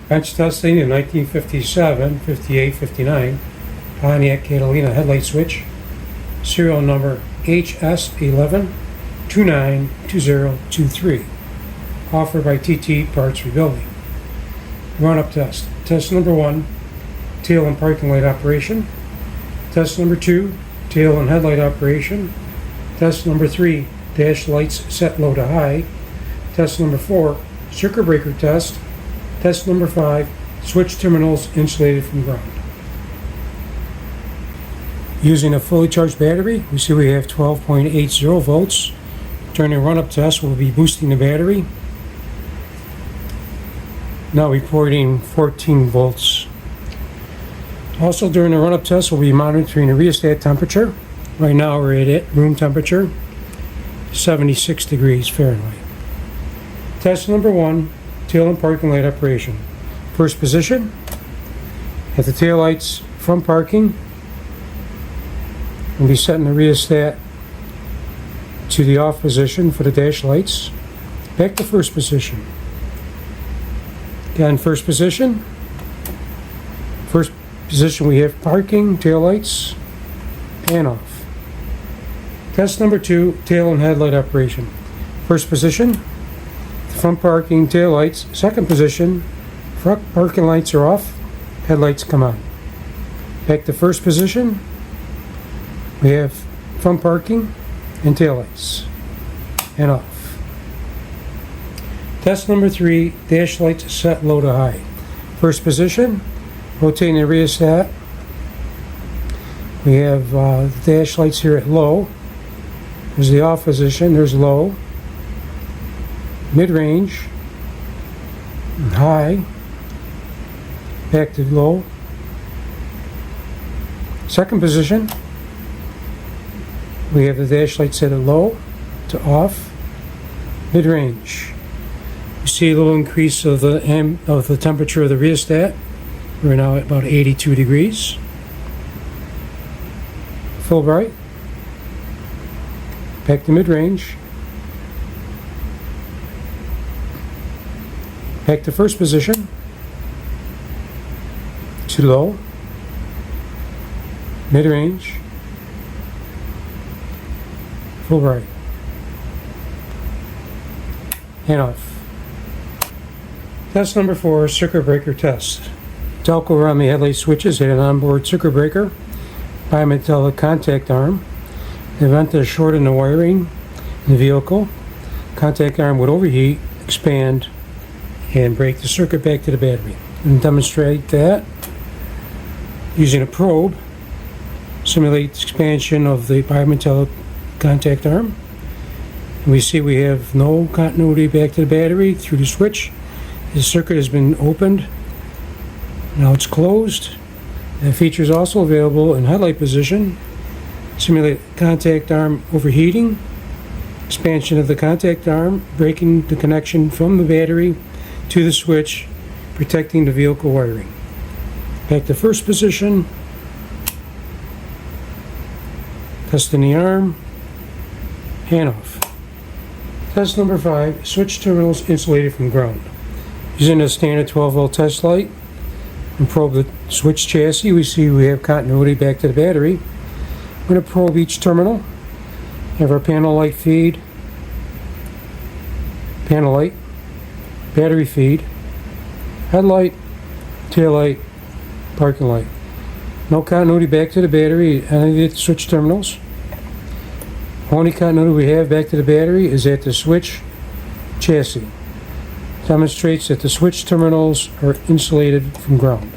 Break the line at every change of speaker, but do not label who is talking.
Bench testing in 1957, 58, 59 Pontiac Catalina Headlight switch, serial number HS11292023, offered by TT Parts Rebuilding. Run-up test. Test number 1, tail and parking light operation. Test number 2, tail and headlight operation. Test number 3, dash lights set low to high. Test number 4, circuit breaker test. Test number 5, switch terminals insulated from ground. Using a fully charged battery, we see we have 12.80 volts. During the run-up test, we'll be boosting the battery. Now reporting 14 volts. Also during the run-up test, we'll be monitoring the rheostat temperature. Right now we're at room temperature, 76 degrees Fahrenheit. Test number 1, tail and parking light operation. First position, at the tail lights from parking, we'll be setting the rheostat to the off position for the dash lights. Back to first position. Again, first position. First position we have parking, tail lights, and off. Test number 2, tail and headlight operation. First position, front parking, tail lights. Second position, front parking lights are off, headlights come on. Back to first position, we have front parking and tail lights, and off. Test number 3, dash lights set low to high. First position, rotating the rheostat. We have the dash lights here at low. There's the off position, there's low, mid-range, and high, back to low. Second position, we have the dash light set at low to off, mid-range. You see a little increase of the temperature of the rheostat. We're now at about 82 degrees. Full bright. Back to mid-range. Back to first position. To low. Mid-range. Full bright. And off. Test number 4, circuit breaker test. Delco around the headlight switches had an onboard circuit breaker, bimetallic contact arm. The event is short in the wiring in the vehicle. Contact arm would overheat, expand, and break the circuit back to the battery. And demonstrate that using a probe, simulate expansion of the bimetallic contact arm. And we see we have no continuity back to the battery through the switch. The circuit has been opened. Now it's closed. The feature is also available in headlight position. Simulate contact arm overheating, expansion of the contact arm, breaking the connection from the battery to the switch, protecting the vehicle wiring. Back to first position. Testing the arm. And off. Test number 5, switch terminals insulated from ground. Using a standard 12 volt test light and probe the switch chassis, we see we have continuity back to the battery. We're going to probe each terminal. Have our panel light feed, panel light, battery feed, headlight, tail light, parking light. No continuity back to the battery at any of the switch terminals. Only continuity we have back to the battery is at the switch chassis. Demonstrates that the switch terminals are insulated from ground.